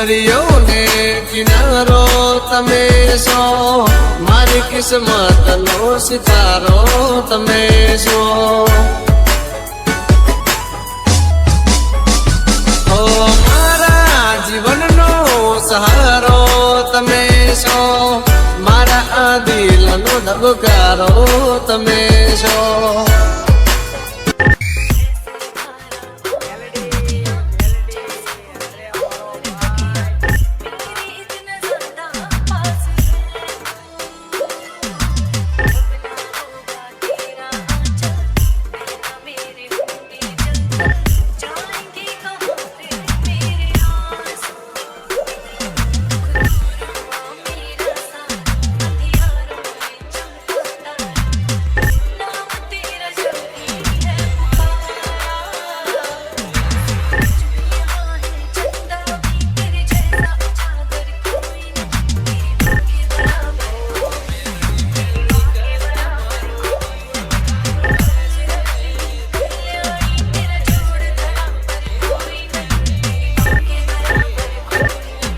દરિયો ને કિનારો તમે છો, મારી કિસ્મત નો સિતારો તમે છો. મારા જીવનનો સહારો તમે છો, મારા આ દિલનો ધબકારો તમે છો.